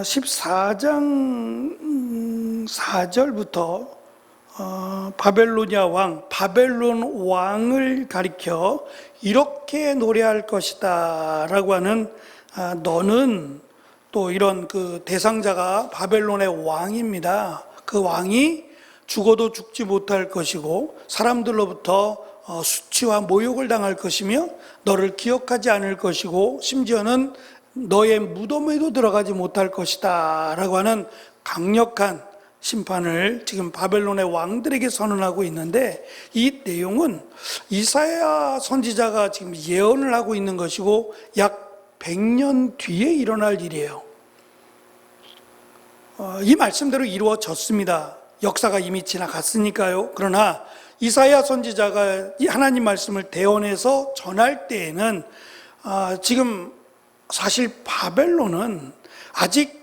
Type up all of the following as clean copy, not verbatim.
14장 4절부터 바벨로니아 왕, 바벨론 왕을 가리켜 이렇게 노래할 것이다 라고 하는, 너는 또 이런 그 대상자가 바벨론의 왕입니다. 그 왕이 죽어도 죽지 못할 것이고 사람들로부터 수치와 모욕을 당할 것이며 너를 기억하지 않을 것이고 심지어는 너의 무덤에도 들어가지 못할 것이다 라고 하는 강력한 심판을 지금 바벨론의 왕들에게 선언하고 있는데, 이 내용은 이사야 선지자가 지금 예언을 하고 있는 것이고 약 100년 뒤에 일어날 일이에요. 이 말씀대로 이루어졌습니다. 역사가 이미 지나갔으니까요. 그러나 이사야 선지자가 이 하나님 말씀을 대언해서 전할 때에는 지금 사실 바벨론은 아직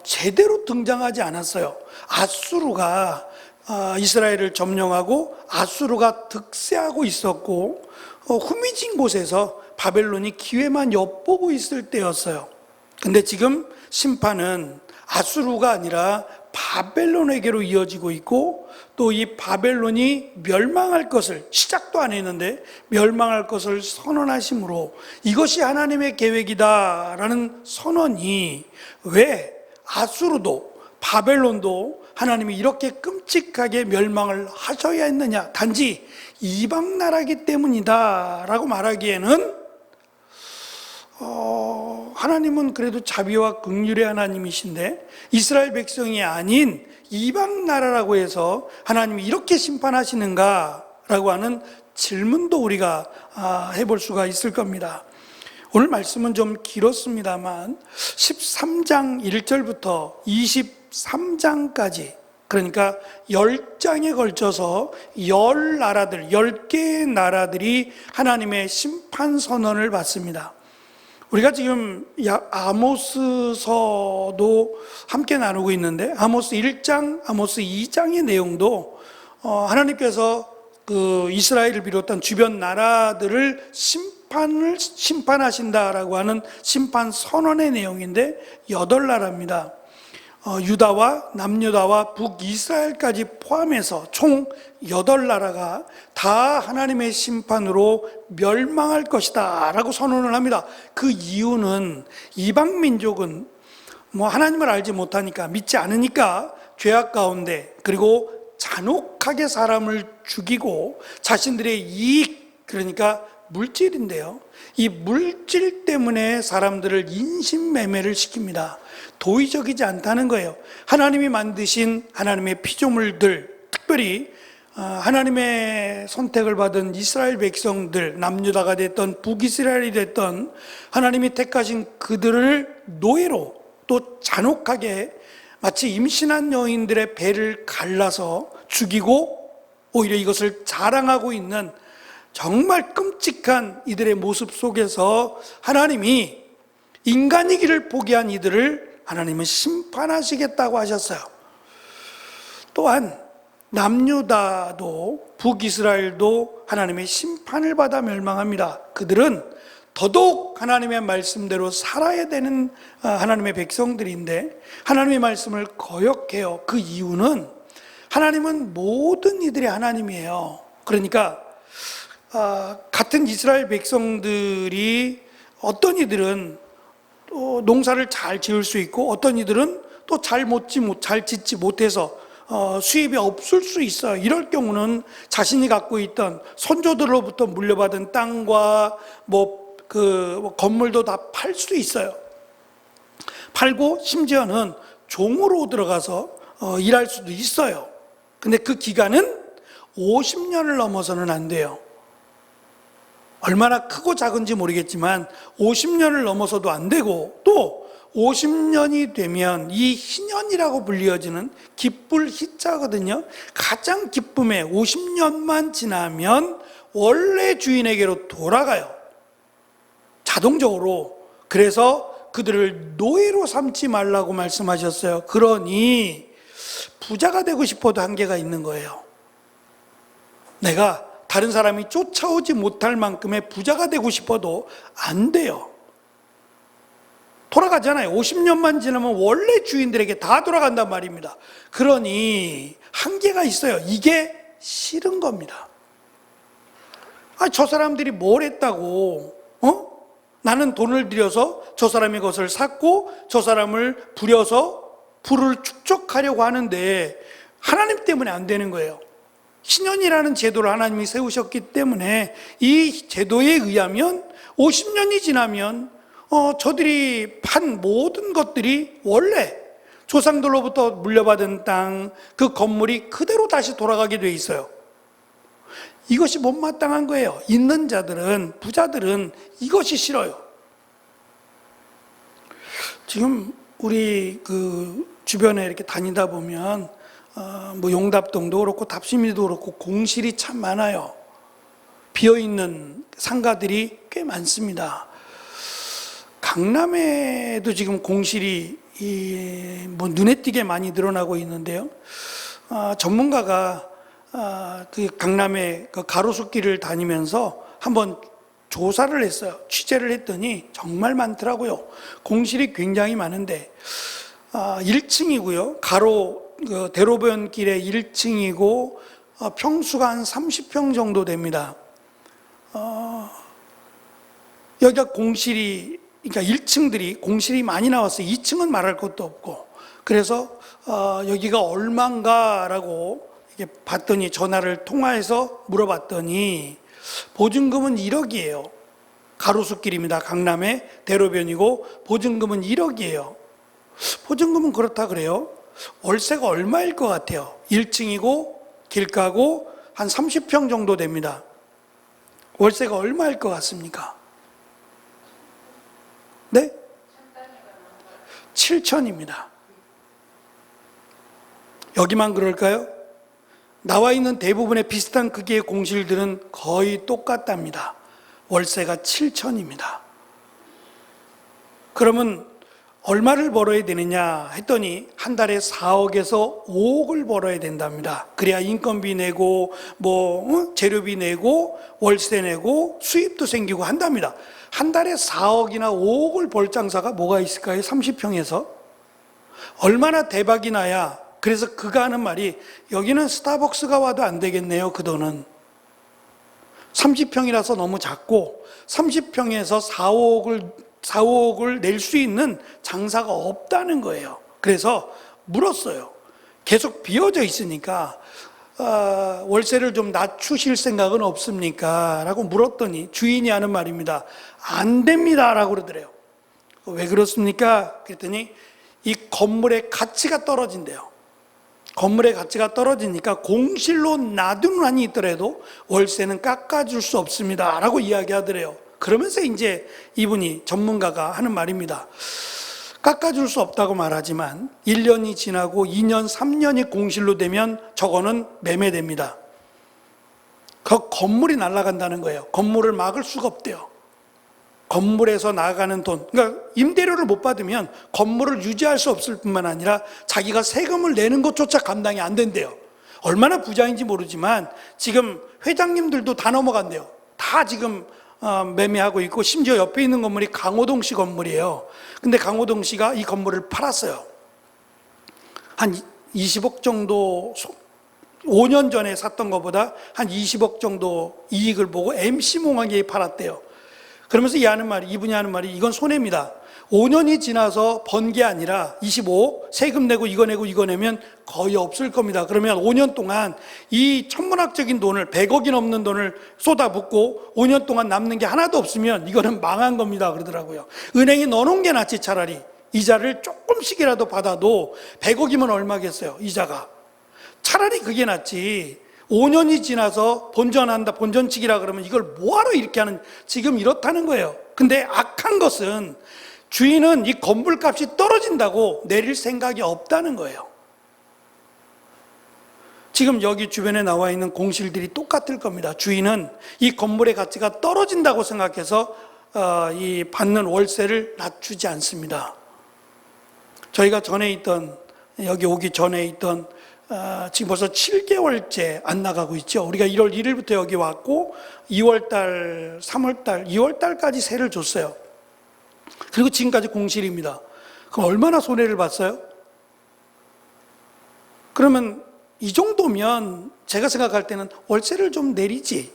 제대로 등장하지 않았어요. 아수르가 이스라엘을 점령하고 아수르가 득세하고 있었고 후미진 곳에서 바벨론이 기회만 엿보고 있을 때였어요. 근데 지금 심판은 아수르가 아니라 바벨론에게로 이어지고 있고, 또 이 바벨론이 멸망할 것을, 시작도 안 했는데 멸망할 것을 선언하심으로 이것이 하나님의 계획이다라는 선언이, 왜 아수르도 바벨론도 하나님이 이렇게 끔찍하게 멸망을 하셔야 했느냐, 단지 이방 나라이기 때문이다 라고 말하기에는 하나님은 그래도 자비와 긍휼의 하나님이신데 이스라엘 백성이 아닌 이방 나라라고 해서 하나님이 이렇게 심판하시는가 라고 하는 질문도 우리가 해볼 수가 있을 겁니다. 오늘 말씀은 좀 길었습니다만 13장 1절부터 23장까지, 그러니까 10장에 걸쳐서 10나라들, 10개의 나라들이 하나님의 심판 선언을 받습니다. 우리가 지금 아모스서도 함께 나누고 있는데, 아모스 1장, 아모스 2장의 내용도 하나님께서 그 이스라엘을 비롯한 주변 나라들을 심판하신다라고 하는 심판 선언의 내용인데 8나라입니다. 유다와 남유다와 북이스라엘까지 포함해서 총 8나라가 다 하나님의 심판으로 멸망할 것이다 라고 선언을 합니다. 그 이유는 이방 민족은 하나님을 알지 못하니까, 믿지 않으니까 죄악 가운데, 그리고 잔혹하게 사람을 죽이고 자신들의 이익, 그러니까 물질인데요, 이 물질 때문에 사람들을 인신매매를 시킵니다. 도의적이지 않다는 거예요. 하나님이 만드신 하나님의 피조물들, 특별히 하나님의 선택을 받은 이스라엘 백성들, 남유다가 됐던 북이스라엘이 됐던 하나님이 택하신 그들을 노예로, 또 잔혹하게 마치 임신한 여인들의 배를 갈라서 죽이고 오히려 이것을 자랑하고 있는 정말 끔찍한 이들의 모습 속에서 하나님이 인간이기를 포기한 이들을 하나님은 심판하시겠다고 하셨어요. 또한 남유다도 북이스라엘도 하나님의 심판을 받아 멸망합니다. 그들은 더더욱 하나님의 말씀대로 살아야 되는 하나님의 백성들인데 하나님의 말씀을 거역해요. 그 이유는 하나님은 모든 이들의 하나님이에요. 그러니까 같은 이스라엘 백성들이 어떤 이들은 농사를 잘 지을 수 있고 어떤 이들은 또 잘 짓지 못해서 수입이 없을 수 있어요. 이럴 경우는 자신이 갖고 있던 선조들로부터 물려받은 땅과 건물도 다 팔 수 있어요. 팔고 심지어는 종으로 들어가서 일할 수도 있어요. 근데 그 기간은 50년을 넘어서는 안 돼요. 얼마나 크고 작은지 모르겠지만 50년을 넘어서도 안 되고, 또 50년이 되면 이 희년이라고 불리어지는, 기쁠 희자거든요. 가장 기쁨에 50년만 지나면 원래 주인에게로 돌아가요. 자동적으로. 그래서 그들을 노예로 삼지 말라고 말씀하셨어요. 그러니 부자가 되고 싶어도 한계가 있는 거예요. 내가 다른 사람이 쫓아오지 못할 만큼의 부자가 되고 싶어도 안 돼요. 돌아가잖아요. 50년만 지나면 원래 주인들에게 다 돌아간단 말입니다. 그러니 한계가 있어요. 이게 싫은 겁니다. 저 사람들이 뭘 했다고, 나는 돈을 들여서 저 사람의 것을 샀고 저 사람을 부려서 부를 축적하려고 하는데 하나님 때문에 안 되는 거예요. 신년이라는 제도를 하나님이 세우셨기 때문에 이 제도에 의하면 50년이 지나면 저들이 판 모든 것들이 원래 조상들로부터 물려받은 땅, 그 건물이 그대로 다시 돌아가게 돼 있어요. 이것이 못마땅한 거예요. 있는 자들은, 부자들은 이것이 싫어요. 지금 우리 그 주변에 이렇게 다니다 보면 뭐 용답동도 그렇고 답심리도 그렇고 공실이 참 많아요. 비어있는 상가들이 꽤 많습니다. 강남에도 지금 공실이 뭐 눈에 띄게 많이 늘어나고 있는데요. 전문가가 그 강남의 그 가로수길을 다니면서 한번 조사를 했어요. 취재를 했더니 정말 많더라고요. 공실이 굉장히 많은데 1층이고요. 그 대로변길에 1층이고 평수가 한 30평 정도 됩니다. 여기가 공실이, 그러니까 1층들이 공실이 많이 나왔어요. 2층은 말할 것도 없고. 그래서 여기가 얼마인가라고 이렇게 봤더니, 전화를 통화해서 물어봤더니 보증금은 1억이에요. 가로수길입니다. 강남의 대로변이고 보증금은 1억이에요. 보증금은 그렇다 그래요. 월세가 얼마일 것 같아요? 1층이고 길가고 한 30평 정도 됩니다. 월세가 얼마일 것 같습니까? 네? 7천입니다. 여기만 그럴까요? 나와 있는 대부분의 비슷한 크기의 공실들은 거의 똑같답니다. 월세가 7천입니다. 그러면 얼마를 벌어야 되느냐 했더니 한 달에 4억에서 5억을 벌어야 된답니다. 그래야 인건비 내고 재료비 내고 월세 내고 수입도 생기고 한답니다. 한 달에 4억이나 5억을 벌 장사가 뭐가 있을까요? 30평에서 얼마나 대박이 나야. 그래서 그가 하는 말이, 여기는 스타벅스가 와도 안 되겠네요. 그 돈은 30평이라서 너무 작고 30평에서 4억을 낼 수 있는 장사가 없다는 거예요. 그래서 물었어요. 계속 비어져 있으니까 월세를 좀 낮추실 생각은 없습니까? 라고 물었더니 주인이 하는 말입니다. 안 됩니다 라고 그러더래요. 왜 그렇습니까? 그랬더니 이 건물의 가치가 떨어진대요. 건물의 가치가 떨어지니까 공실로 놔둔 한이 있더라도 월세는 깎아줄 수 없습니다 라고 이야기하더래요. 그러면서 이제 이분이, 전문가가 하는 말입니다. 깎아줄 수 없다고 말하지만 1년이 지나고 2년, 3년이 공실로 되면 저거는 매매됩니다. 그 건물이 날아간다는 거예요. 건물을 막을 수가 없대요. 건물에서 나가는 돈, 그러니까 임대료를 못 받으면 건물을 유지할 수 없을 뿐만 아니라 자기가 세금을 내는 것조차 감당이 안 된대요. 얼마나 부자인지 모르지만 지금 회장님들도 다 넘어간대요. 다 지금 매매하고 있고, 심지어 옆에 있는 건물이 강호동 씨 건물이에요. 근데 강호동 씨가 이 건물을 팔았어요. 한 20억 정도, 5년 전에 샀던 것보다 한 20억 정도 이익을 보고 MC몽하게 팔았대요. 그러면서 이분이 하는 말이, 이건 손해입니다. 5년이 지나서 번 게 아니라 25억 세금 내고 이거 내고 이거 내면 거의 없을 겁니다. 그러면 5년 동안 이 천문학적인 돈을, 100억이 넘는 돈을 쏟아붓고 5년 동안 남는 게 하나도 없으면 이거는 망한 겁니다 그러더라고요. 은행에 넣어놓은 게 낫지. 차라리 이자를 조금씩이라도 받아도 100억이면 얼마겠어요, 이자가. 차라리 그게 낫지. 5년이 지나서 본전한다, 본전치기라 그러면 이걸 뭐하러 이렇게 하는, 지금 이렇다는 거예요. 근데 악한 것은 주인은 이 건물값이 떨어진다고 내릴 생각이 없다는 거예요. 지금 여기 주변에 나와 있는 공실들이 똑같을 겁니다. 주인은 이 건물의 가치가 떨어진다고 생각해서 이 받는 월세를 낮추지 않습니다. 저희가 전에 있던, 여기 오기 전에 있던 지금 벌써 7개월째 안 나가고 있죠. 우리가 1월 1일부터 여기 왔고 2월달, 3월달, 2월달까지 세를 줬어요. 그리고 지금까지 공실입니다. 그럼 얼마나 손해를 봤어요? 그러면 이 정도면 제가 생각할 때는 월세를 좀 내리지.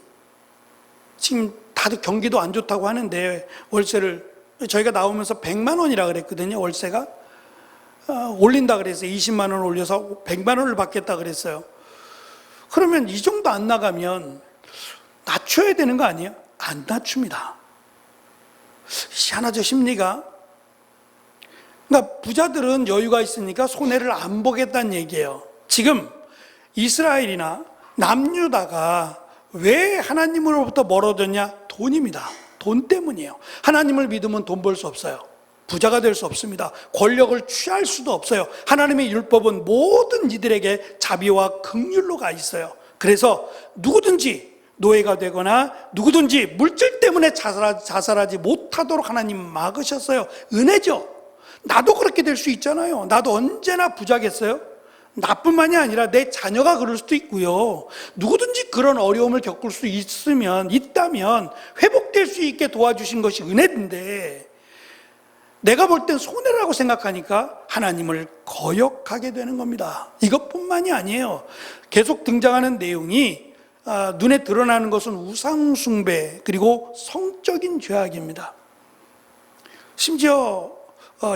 지금 다들 경기도 안 좋다고 하는데 월세를 저희가 나오면서 100만 원이라 그랬거든요. 월세가 올린다 그랬어요. 20만 원 올려서 100만 원을 받겠다 그랬어요. 그러면 이 정도 안 나가면 낮춰야 되는 거 아니에요? 안 낮춥니다. 희한하죠, 심리가. 그러니까 부자들은 여유가 있으니까 손해를 안 보겠다는 얘기예요. 지금 이스라엘이나 남유다가 왜 하나님으로부터 멀어졌냐? 돈입니다. 돈 때문이에요. 하나님을 믿으면 돈 벌 수 없어요. 부자가 될 수 없습니다. 권력을 취할 수도 없어요. 하나님의 율법은 모든 이들에게 자비와 긍휼로 가 있어요. 그래서 누구든지 노예가 되거나 누구든지 물질 때문에 자살하지 못하도록 하나님 막으셨어요. 은혜죠. 나도 그렇게 될 수 있잖아요. 나도 언제나 부자겠어요? 나뿐만이 아니라 내 자녀가 그럴 수도 있고요. 누구든지 그런 어려움을 겪을 수 있다면 회복될 수 있게 도와주신 것이 은혜인데, 내가 볼 땐 손해라고 생각하니까 하나님을 거역하게 되는 겁니다. 이것뿐만이 아니에요. 계속 등장하는 내용이 눈에 드러나는 것은 우상숭배 그리고 성적인 죄악입니다. 심지어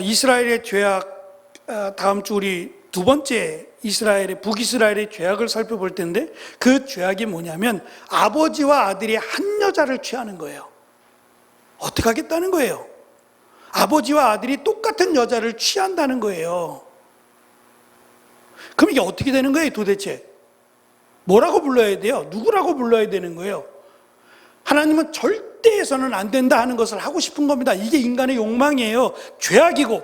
이스라엘의 죄악, 다음 주 우리 두 번째 북이스라엘의 죄악을 살펴볼 텐데, 그 죄악이 뭐냐면 아버지와 아들이 한 여자를 취하는 거예요. 어떻게 하겠다는 거예요? 아버지와 아들이 똑같은 여자를 취한다는 거예요. 그럼 이게 어떻게 되는 거예요, 도대체? 뭐라고 불러야 돼요? 누구라고 불러야 되는 거예요? 하나님은 절대 해서는 안 된다 하는 것을 하고 싶은 겁니다. 이게 인간의 욕망이에요. 죄악이고,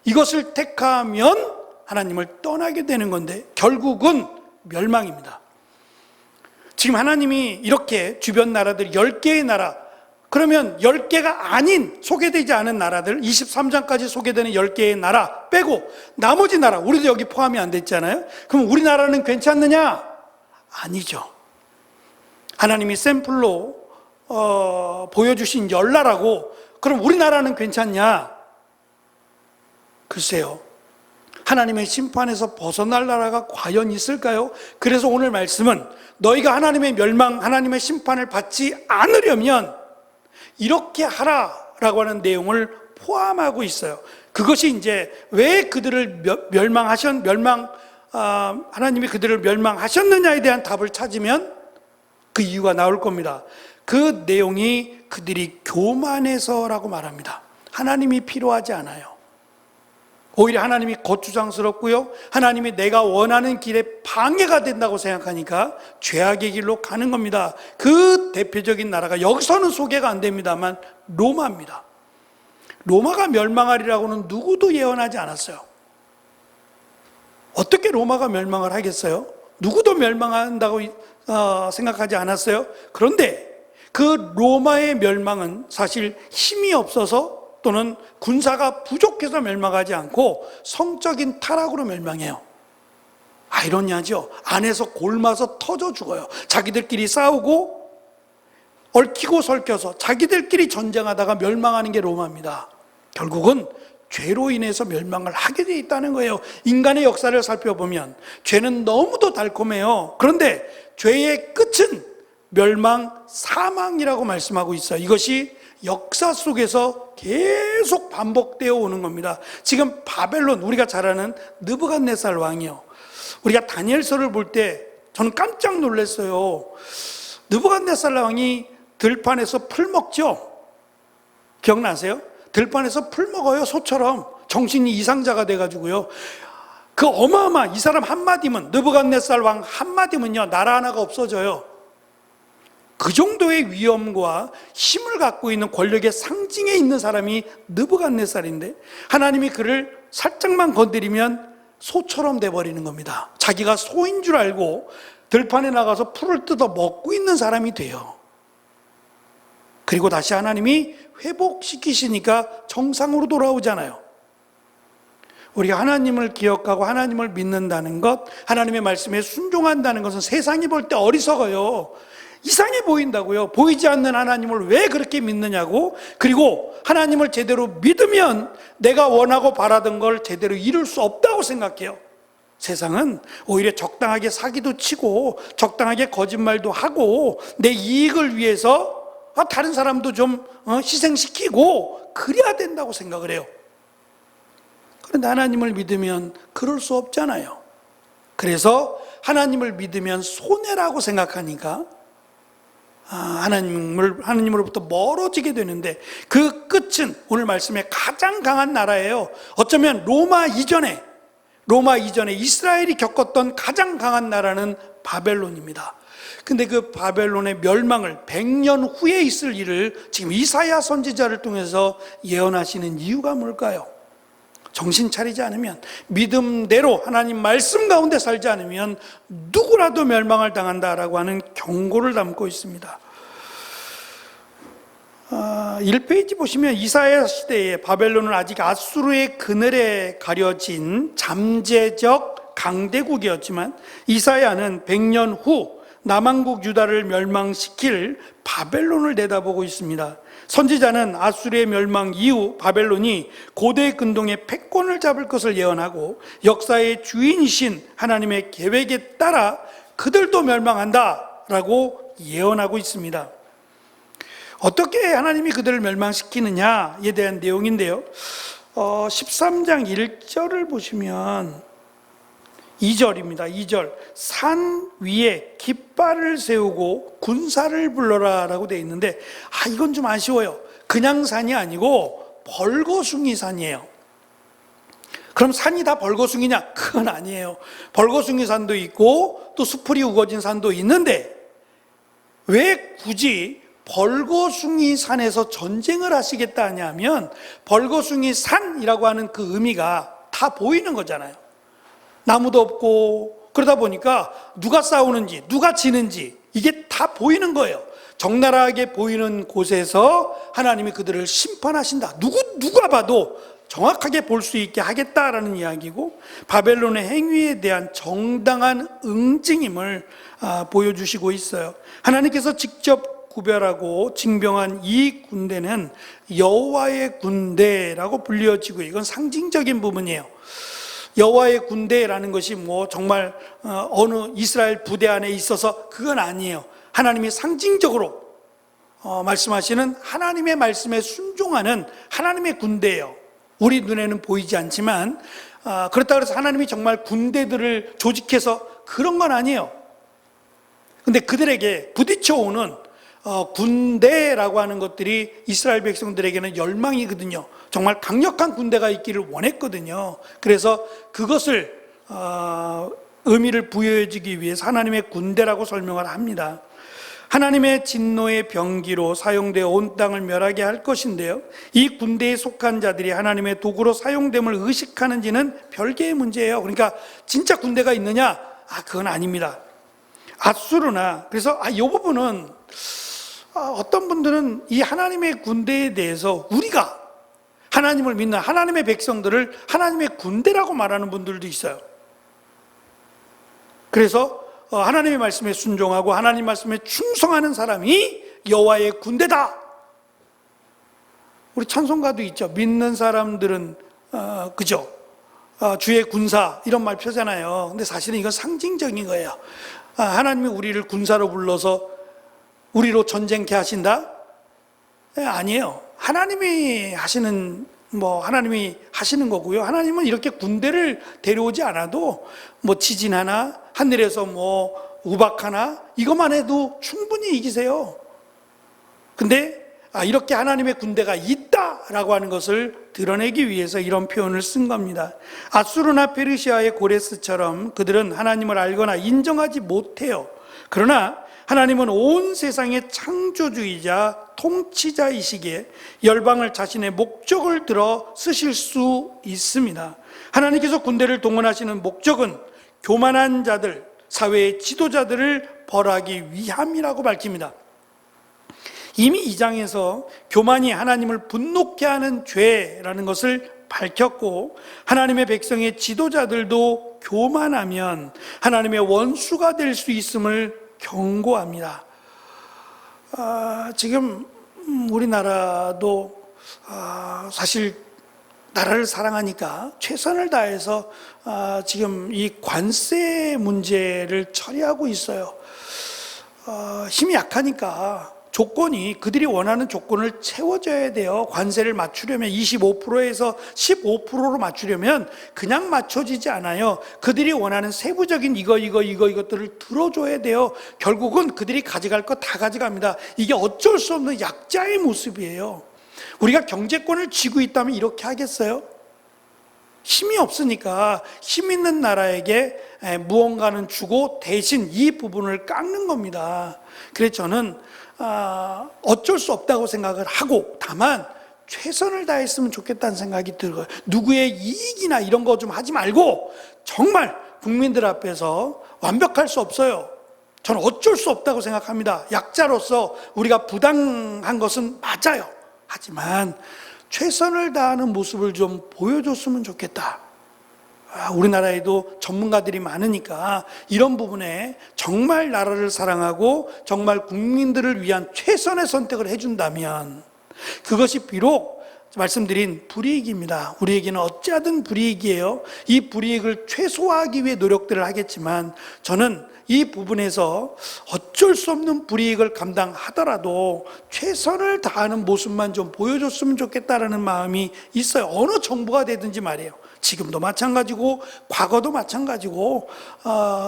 이것을 택하면 하나님을 떠나게 되는 건데 결국은 멸망입니다. 지금 하나님이 이렇게 주변 나라들 10개의 나라, 그러면 10개가 아닌 소개되지 않은 나라들, 23장까지 소개되는 10개의 나라 빼고 나머지 나라, 우리도 여기 포함이 안 됐잖아요. 그럼 우리나라는 괜찮느냐? 아니죠. 하나님이 샘플로 보여주신 10나라고, 그럼 우리나라는 괜찮냐? 글쎄요. 하나님의 심판에서 벗어날 나라가 과연 있을까요? 그래서 오늘 말씀은 너희가 하나님의 멸망, 하나님의 심판을 받지 않으려면 이렇게 하라라고 하는 내용을 포함하고 있어요. 그것이 이제 왜 그들을 하나님이 그들을 멸망하셨느냐에 대한 답을 찾으면 그 이유가 나올 겁니다. 그 내용이 그들이 교만해서라고 말합니다. 하나님이 필요하지 않아요. 오히려 하나님이 거추장스럽고요, 하나님이 내가 원하는 길에 방해가 된다고 생각하니까 죄악의 길로 가는 겁니다. 그 대표적인 나라가 여기서는 소개가 안 됩니다만 로마입니다. 로마가 멸망하리라고는 누구도 예언하지 않았어요. 어떻게 로마가 멸망을 하겠어요? 누구도 멸망한다고 생각하지 않았어요. 그런데 그 로마의 멸망은 사실 힘이 없어서 또는 군사가 부족해서 멸망하지 않고 성적인 타락으로 멸망해요. 아이러니하죠. 안에서 골마서 터져 죽어요. 자기들끼리 싸우고 얽히고 설켜서 자기들끼리 전쟁하다가 멸망하는 게 로마입니다. 결국은 죄로 인해서 멸망을 하게 돼 있다는 거예요. 인간의 역사를 살펴보면 죄는 너무도 달콤해요. 그런데 죄의 끝은 멸망, 사망이라고 말씀하고 있어요. 이것이 역사 속에서 계속 반복되어 오는 겁니다. 지금 바벨론, 우리가 잘 아는 느부갓네살 왕이요, 우리가 다니엘서를 볼 때 저는 깜짝 놀랐어요. 느부갓네살 왕이 들판에서 풀 먹죠? 기억나세요? 들판에서 풀 먹어요. 소처럼 정신이 이상자가 돼가지고요. 그 이 사람 한마디면, 느부갓네살 왕 한마디면요, 나라 하나가 없어져요. 그 정도의 위엄과 힘을 갖고 있는 권력의 상징에 있는 사람이 느부갓네살인데, 하나님이 그를 살짝만 건드리면 소처럼 돼버리는 겁니다. 자기가 소인 줄 알고 들판에 나가서 풀을 뜯어 먹고 있는 사람이 돼요. 그리고 다시 하나님이 회복시키시니까 정상으로 돌아오잖아요. 우리가 하나님을 기억하고 하나님을 믿는다는 것, 하나님의 말씀에 순종한다는 것은 세상이 볼 때 어리석어요. 이상해 보인다고요. 보이지 않는 하나님을 왜 그렇게 믿느냐고. 그리고 하나님을 제대로 믿으면 내가 원하고 바라던 걸 제대로 이룰 수 없다고 생각해요. 세상은 오히려 적당하게 사기도 치고 적당하게 거짓말도 하고 내 이익을 위해서 다른 사람도 좀 희생시키고 그래야 된다고 생각을 해요. 그런데 하나님을 믿으면 그럴 수 없잖아요. 그래서 하나님을 믿으면 손해라고 생각하니까 하나님으로부터 멀어지게 되는데, 그 끝은 오늘 말씀에 가장 강한 나라예요. 어쩌면 로마 이전에 이스라엘이 겪었던 가장 강한 나라는 바벨론입니다. 근데 그 바벨론의 멸망을 100년 후에 있을 일을 지금 이사야 선지자를 통해서 예언하시는 이유가 뭘까요? 정신 차리지 않으면, 믿음대로 하나님 말씀 가운데 살지 않으면 누구라도 멸망을 당한다라고 하는 경고를 담고 있습니다. 1페이지 보시면 이사야 시대에 바벨론은 아직 아수르의 그늘에 가려진 잠재적 강대국이었지만, 이사야는 100년 후 남왕국 유다를 멸망시킬 바벨론을 내다보고 있습니다. 선지자는 아수르의 멸망 이후 바벨론이 고대 근동의 패권을 잡을 것을 예언하고 역사의 주인이신 하나님의 계획에 따라 그들도 멸망한다라고 예언하고 있습니다. 어떻게 하나님이 그들을 멸망시키느냐에 대한 내용인데요, 13장 1절을 보시면 2절입니다. 2절, 산 위에 깃발을 세우고 군사를 불러라 라고 되어 있는데, 이건 좀 아쉬워요. 그냥 산이 아니고 벌거숭이 산이에요. 그럼 산이 다 벌거숭이냐? 그건 아니에요. 벌거숭이 산도 있고 또 수풀이 우거진 산도 있는데, 왜 굳이 벌거숭이 산에서 전쟁을 하시겠다 하냐면, 벌거숭이 산이라고 하는 그 의미가 다 보이는 거잖아요. 나무도 없고, 그러다 보니까 누가 싸우는지 누가 지는지 이게 다 보이는 거예요. 적나라하게 보이는 곳에서 하나님이 그들을 심판하신다. 누가 봐도 정확하게 볼 수 있게 하겠다라는 이야기고, 바벨론의 행위에 대한 정당한 응징임을 보여주시고 있어요. 하나님께서 직접 구별하고 징병한 이 군대는 여호와의 군대라고 불려지고, 이건 상징적인 부분이에요. 여호와의 군대라는 것이 정말 어느 이스라엘 부대 안에 있어서 그건 아니에요. 하나님이 상징적으로 말씀하시는 하나님의 말씀에 순종하는 하나님의 군대예요. 우리 눈에는 보이지 않지만, 그렇다고 해서 하나님이 정말 군대들을 조직해서 그런 건 아니에요. 근데 그들에게 부딪혀오는 군대라고 하는 것들이 이스라엘 백성들에게는 열망이거든요. 정말 강력한 군대가 있기를 원했거든요. 그래서 그것을 의미를 부여해주기 위해서 하나님의 군대라고 설명을 합니다. 하나님의 진노의 병기로 사용되어 온 땅을 멸하게 할 것인데요, 이 군대에 속한 자들이 하나님의 도구로 사용됨을 의식하는지는 별개의 문제예요. 그러니까 진짜 군대가 있느냐? 그건 아닙니다. 아수르나, 그래서 이 부분은 어떤 분들은 이 하나님의 군대에 대해서 우리가 하나님을 믿는 하나님의 백성들을 하나님의 군대라고 말하는 분들도 있어요. 그래서 하나님의 말씀에 순종하고 하나님 말씀에 충성하는 사람이 여호와의 군대다. 우리 찬송가도 있죠. 믿는 사람들은 그죠? 주의 군사, 이런 말 펴잖아요. 근데 사실은 이건 상징적인 거예요. 하나님이 우리를 군사로 불러서 우리로 전쟁케 하신다? 아니에요. 하나님이 하시는 거고요. 하나님은 이렇게 군대를 데려오지 않아도 지진 하나, 하늘에서 우박 하나, 이것만 해도 충분히 이기세요. 근데 이렇게 하나님의 군대가 있다라고 하는 것을 드러내기 위해서 이런 표현을 쓴 겁니다. 아수르나 페르시아의 고레스처럼 그들은 하나님을 알거나 인정하지 못해요. 그러나 하나님은 온 세상의 창조주이자 통치자이시기에 열방을 자신의 목적을 들어 쓰실 수 있습니다. 하나님께서 군대를 동원하시는 목적은 교만한 자들, 사회의 지도자들을 벌하기 위함이라고 밝힙니다. 이미 2장에서 교만이 하나님을 분노케 하는 죄라는 것을 밝혔고, 하나님의 백성의 지도자들도 교만하면 하나님의 원수가 될 수 있음을 경고합니다. 지금 우리나라도 사실 나라를 사랑하니까 최선을 다해서 지금 이 관세 문제를 처리하고 있어요. 힘이 약하니까 조건이 그들이 원하는 조건을 채워줘야 돼요. 관세를 맞추려면 25%에서 15%로 맞추려면 그냥 맞춰지지 않아요. 그들이 원하는 세부적인 이것들을 들어줘야 돼요. 결국은 그들이 가져갈 거 다 가져갑니다. 이게 어쩔 수 없는 약자의 모습이에요. 우리가 경제권을 쥐고 있다면 이렇게 하겠어요? 힘이 없으니까 힘 있는 나라에게 무언가는 주고 대신 이 부분을 깎는 겁니다. 그래서 저는 어쩔 수 없다고 생각을 하고 다만 최선을 다했으면 좋겠다는 생각이 들어요. 누구의 이익이나 이런 거 좀 하지 말고 정말 국민들 앞에서 완벽할 수 없어요. 저는 어쩔 수 없다고 생각합니다. 약자로서 우리가 부당한 것은 맞아요. 하지만 최선을 다하는 모습을 좀 보여줬으면 좋겠다. 우리나라에도 전문가들이 많으니까 이런 부분에 정말 나라를 사랑하고 정말 국민들을 위한 최선의 선택을 해준다면 그것이 비록 말씀드린 불이익입니다. 우리에게는 어찌하든 불이익이에요. 이 불이익을 최소화하기 위해 노력들을 하겠지만 저는 이 부분에서 어쩔 수 없는 불이익을 감당하더라도 최선을 다하는 모습만 좀 보여줬으면 좋겠다라는 마음이 있어요. 어느 정부가 되든지 말이에요. 지금도 마찬가지고 과거도 마찬가지고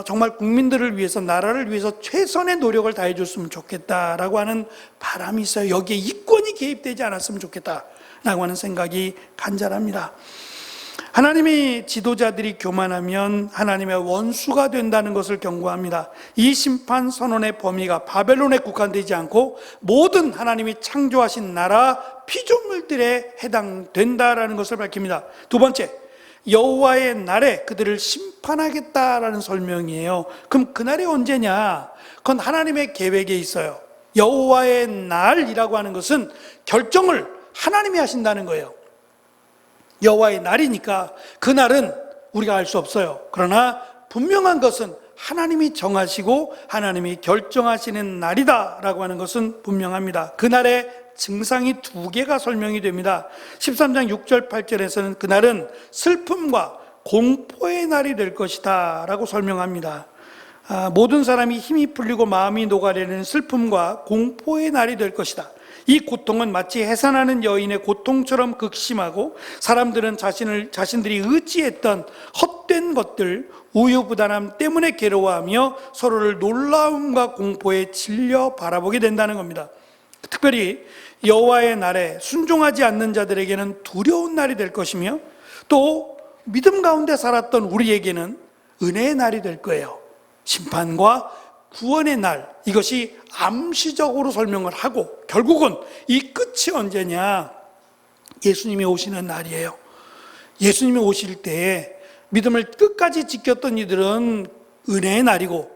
정말 국민들을 위해서 나라를 위해서 최선의 노력을 다해줬으면 좋겠다라고 하는 바람이 있어요. 여기에 이권이 개입되지 않았으면 좋겠다라고 하는 생각이 간절합니다. 하나님의 지도자들이 교만하면 하나님의 원수가 된다는 것을 경고합니다. 이 심판 선언의 범위가 바벨론에 국한되지 않고 모든 하나님이 창조하신 나라 피조물들에 해당된다라는 것을 밝힙니다. 두 번째, 여호와의 날에 그들을 심판하겠다라는 설명이에요. 그럼 그날이 언제냐? 그건 하나님의 계획에 있어요. 여호와의 날이라고 하는 것은 결정을 하나님이 하신다는 거예요. 여호와의 날이니까 그날은 우리가 알 수 없어요. 그러나 분명한 것은 하나님이 정하시고 하나님이 결정하시는 날이다라고 하는 것은 분명합니다. 그날의 증상이 두 개가 설명이 됩니다. 13장 6절 8절에서는 그날은 슬픔과 공포의 날이 될 것이다 라고 설명합니다. 모든 사람이 힘이 풀리고 마음이 녹아내리는 슬픔과 공포의 날이 될 것이다. 이 고통은 마치 해산하는 여인의 고통처럼 극심하고 사람들은 자신들이 의지했던 헛된 것들, 우유부단함 때문에 괴로워하며 서로를 놀라움과 공포에 질려 바라보게 된다는 겁니다. 특별히 여호와의 날에 순종하지 않는 자들에게는 두려운 날이 될 것이며 또 믿음 가운데 살았던 우리에게는 은혜의 날이 될 거예요. 심판과 구원의 날, 이것이 암시적으로 설명을 하고 결국은 이 끝이 언제냐? 예수님이 오시는 날이에요. 예수님이 오실 때 믿음을 끝까지 지켰던 이들은 은혜의 날이고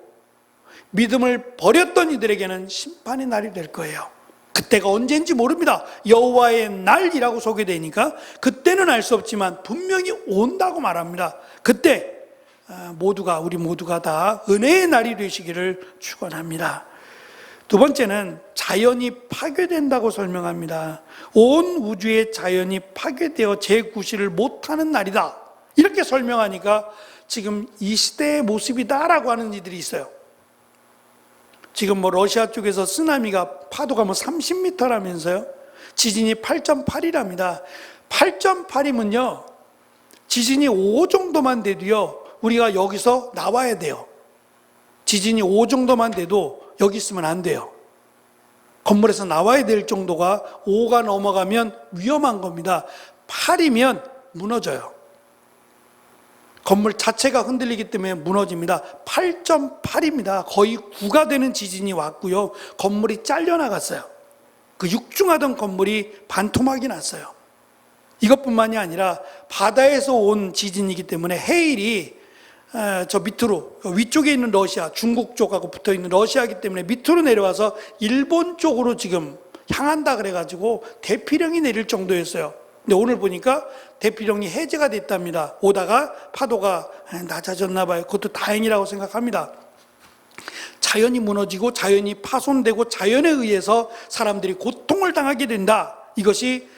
믿음을 버렸던 이들에게는 심판의 날이 될 거예요. 그때가 언제인지 모릅니다. 여호와의 날이라고 소개되니까 그때는 알 수 없지만 분명히 온다고 말합니다. 그때 우리 모두가 다 은혜의 날이 되시기를 축원합니다. 두 번째는 자연이 파괴된다고 설명합니다. 온 우주의 자연이 파괴되어 재구실을 못하는 날이다. 이렇게 설명하니까 지금 이 시대의 모습이다라고 하는 이들이 있어요. 지금 러시아 쪽에서 쓰나미가 파도가 30m라면서요. 지진이 8.8이랍니다. 8.8이면요. 지진이 5 정도만 돼도요. 우리가 여기서 나와야 돼요. 지진이 5 정도만 돼도 여기 있으면 안 돼요. 건물에서 나와야 될 정도가 5가 넘어가면 위험한 겁니다. 8이면 무너져요. 건물 자체가 흔들리기 때문에 무너집니다. 8.8입니다. 거의 9가 되는 지진이 왔고요. 건물이 잘려나갔어요. 그 육중하던 건물이 반토막이 났어요. 이것뿐만이 아니라 바다에서 온 지진이기 때문에 해일이 저 밑으로 위쪽에 있는 러시아, 중국 쪽하고 붙어있는 러시아이기 때문에 밑으로 내려와서 일본 쪽으로 지금 향한다 그래가지고 대피령이 내릴 정도였어요. 근데 오늘 보니까 대피령이 해제가 됐답니다. 오다가 파도가 낮아졌나 봐요. 그것도 다행이라고 생각합니다. 자연이 무너지고 자연이 파손되고 자연에 의해서 사람들이 고통을 당하게 된다. 이것이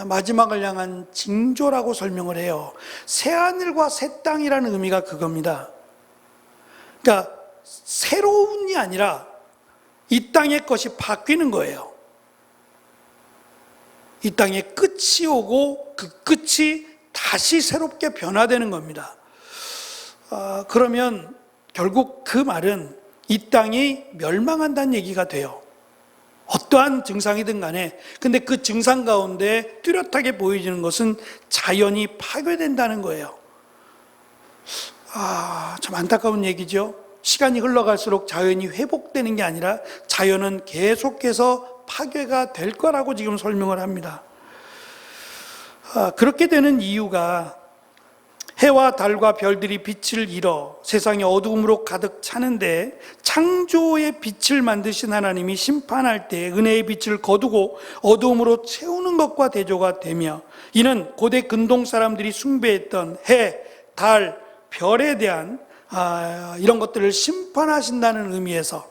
마지막을 향한 징조라고 설명을 해요. 새하늘과 새 땅이라는 의미가 그겁니다. 그러니까 새로운이 아니라 이 땅의 것이 바뀌는 거예요. 이 땅의 끝이 오고 그 끝이 다시 새롭게 변화되는 겁니다. 그러면 결국 그 말은 이 땅이 멸망한다는 얘기가 돼요. 어떠한 증상이든 간에. 근데 그 증상 가운데 뚜렷하게 보여지는 것은 자연이 파괴된다는 거예요. 참 안타까운 얘기죠. 시간이 흘러갈수록 자연이 회복되는 게 아니라 자연은 계속해서 파괴가 될 거라고 지금 설명을 합니다. 그렇게 되는 이유가 해와 달과 별들이 빛을 잃어 세상이 어두움으로 가득 차는데 창조의 빛을 만드신 하나님이 심판할 때 은혜의 빛을 거두고 어두움으로 채우는 것과 대조가 되며, 이는 고대 근동 사람들이 숭배했던 해, 달, 별에 대한 이런 것들을 심판하신다는 의미에서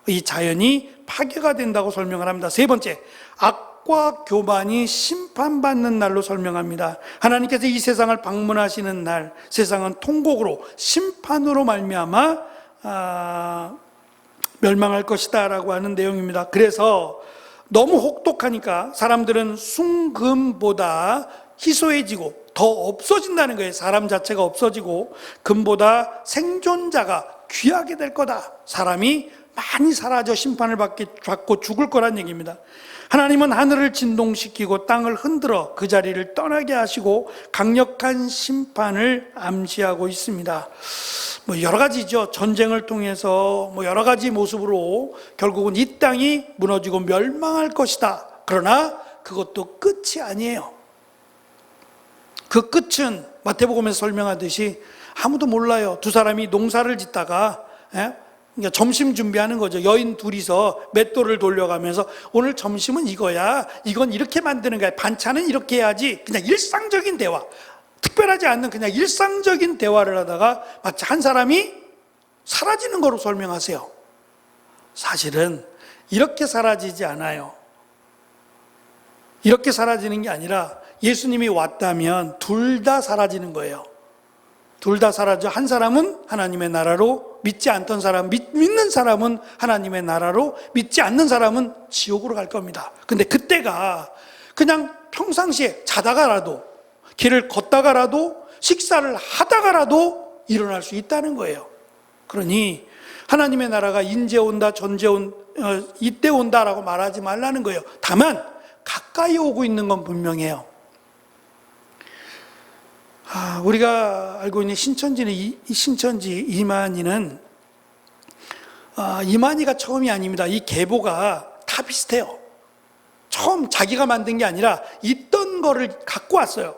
이 자연이 파괴가 된다고 설명을 합니다. 세 번째, 악과 교만이 심판받는 날로 설명합니다. 하나님께서 이 세상을 방문하시는 날, 세상은 통곡으로 심판으로 말미암아 멸망할 것이다 라고 하는 내용입니다. 그래서 너무 혹독하니까 사람들은 순금보다 희소해지고 더 없어진다는 거예요. 사람 자체가 없어지고 금보다 생존자가 귀하게 될 거다. 사람이 많이 사라져 심판을 받고 죽을 거란 얘기입니다. 하나님은 하늘을 진동시키고 땅을 흔들어 그 자리를 떠나게 하시고 강력한 심판을 암시하고 있습니다. 여러 가지죠. 전쟁을 통해서 여러 가지 모습으로 결국은 이 땅이 무너지고 멸망할 것이다. 그러나 그것도 끝이 아니에요. 그 끝은 마태복음에서 설명하듯이 아무도 몰라요. 두 사람이 농사를 짓다가 그러니까 점심 준비하는 거죠. 여인 둘이서 맷돌을 돌려가면서 오늘 점심은 이거야. 이건 이렇게 만드는 거야. 반찬은 이렇게 해야지. 그냥 일상적인 대화. 특별하지 않는 그냥 일상적인 대화를 하다가 마치 한 사람이 사라지는 거로 설명하세요. 사실은 이렇게 사라지지 않아요. 이렇게 사라지는 게 아니라 예수님이 왔다면 둘 다 사라지는 거예요. 둘 다 사라져. 한 사람은 하나님의 나라로, 믿지 않던 사람, 믿는 사람은 하나님의 나라로, 믿지 않는 사람은 지옥으로 갈 겁니다. 근데 그때가 그냥 평상시에 자다가라도, 길을 걷다가라도, 식사를 하다가라도 일어날 수 있다는 거예요. 그러니 하나님의 나라가 인제 온다, 이때 온다라고 말하지 말라는 거예요. 다만 가까이 오고 있는 건 분명해요. 우리가 알고 있는 신천지 이만희는 이만희가 처음이 아닙니다. 이 계보가 다 비슷해요. 처음 자기가 만든 게 아니라 있던 거를 갖고 왔어요.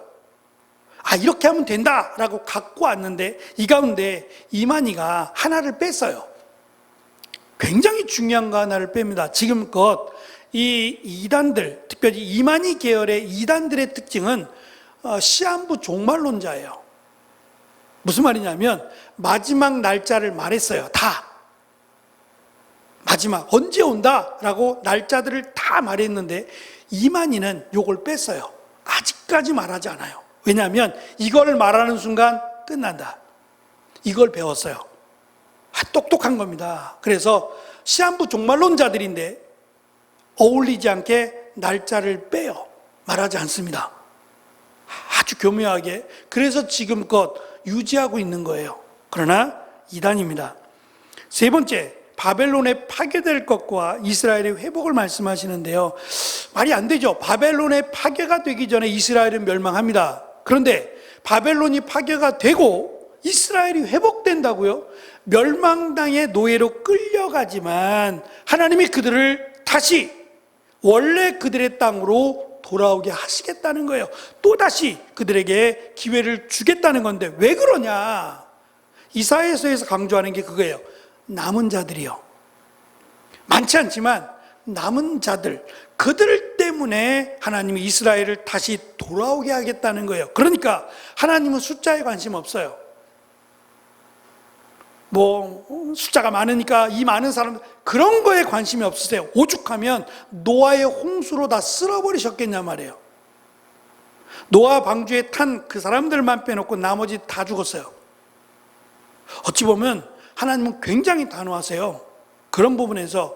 이렇게 하면 된다라고 갖고 왔는데 이 가운데 이만희가 하나를 뺐어요. 굉장히 중요한 거 하나를 뺍니다. 지금껏 이 이단들, 특별히 이만희 계열의 이단들의 특징은 시한부 종말론자예요. 무슨 말이냐면 마지막 날짜를 말했어요. 다. 마지막 언제 온다라고 날짜들을 다 말했는데 이만희는 요걸 뺐어요. 아직까지 말하지 않아요. 왜냐하면 이걸 말하는 순간 끝난다. 이걸 배웠어요. 똑똑한 겁니다. 그래서 시한부 종말론자들인데 어울리지 않게 날짜를 빼요. 말하지 않습니다. 아주 교묘하게. 그래서 지금껏 유지하고 있는 거예요. 그러나 이단입니다. 세 번째, 바벨론에 파괴될 것과 이스라엘의 회복을 말씀하시는데요. 말이 안 되죠. 바벨론의 파괴가 되기 전에 이스라엘은 멸망합니다. 그런데 바벨론이 파괴가 되고 이스라엘이 회복된다고요? 멸망당의 노예로 끌려가지만 하나님이 그들을 다시 원래 그들의 땅으로 돌아오게 하시겠다는 거예요. 또다시 그들에게 기회를 주겠다는 건데 왜 그러냐? 이사야서에서 강조하는 게 그거예요. 남은 자들이요. 많지 않지만 남은 자들, 그들 때문에 하나님이 이스라엘을 다시 돌아오게 하겠다는 거예요. 그러니까 하나님은 숫자에 관심 없어요. 숫자가 많으니까 이 많은 사람 그런 거에 관심이 없으세요. 오죽하면 노아의 홍수로 다 쓸어버리셨겠냐 말이에요. 노아 방주에 탄 그 사람들만 빼놓고 나머지 다 죽었어요. 어찌 보면 하나님은 굉장히 단호하세요. 그런 부분에서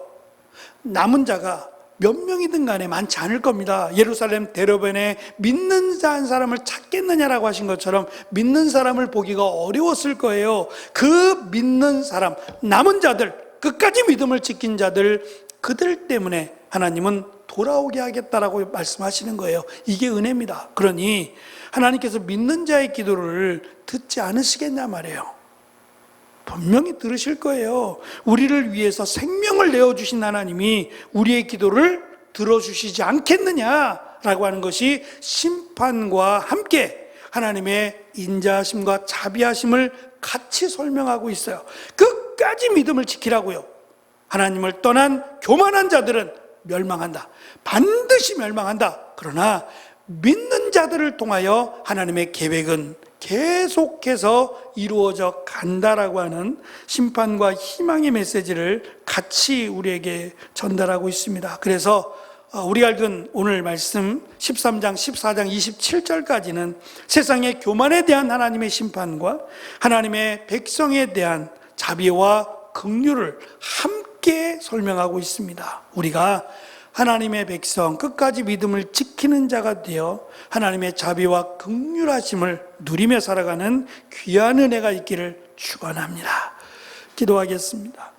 남은 자가 몇 명이든 간에 많지 않을 겁니다. 예루살렘 대로변에 믿는 자 한 사람을 찾겠느냐라고 하신 것처럼 믿는 사람을 보기가 어려웠을 거예요. 그 믿는 사람, 남은 자들, 끝까지 믿음을 지킨 자들, 그들 때문에 하나님은 돌아오게 하겠다라고 말씀하시는 거예요. 이게 은혜입니다. 그러니 하나님께서 믿는 자의 기도를 듣지 않으시겠냐 말이에요. 분명히 들으실 거예요. 우리를 위해서 생명을 내어주신 하나님이 우리의 기도를 들어주시지 않겠느냐라고 하는 것이 심판과 함께 하나님의 인자하심과 자비하심을 같이 설명하고 있어요. 끝까지 믿음을 지키라고요. 하나님을 떠난 교만한 자들은 멸망한다. 반드시 멸망한다. 그러나 믿는 자들을 통하여 하나님의 계획은 계속해서 이루어져 간다라고 하는 심판과 희망의 메시지를 같이 우리에게 전달하고 있습니다. 그래서 우리가 읽은 오늘 말씀 13장, 14장, 27절까지는 세상의 교만에 대한 하나님의 심판과 하나님의 백성에 대한 자비와 긍휼을 함께 설명하고 있습니다. 우리가 하나님의 백성, 끝까지 믿음을 지키는 자가 되어 하나님의 자비와 긍휼하심을 누리며 살아가는 귀한 은혜가 있기를 축원합니다. 기도하겠습니다.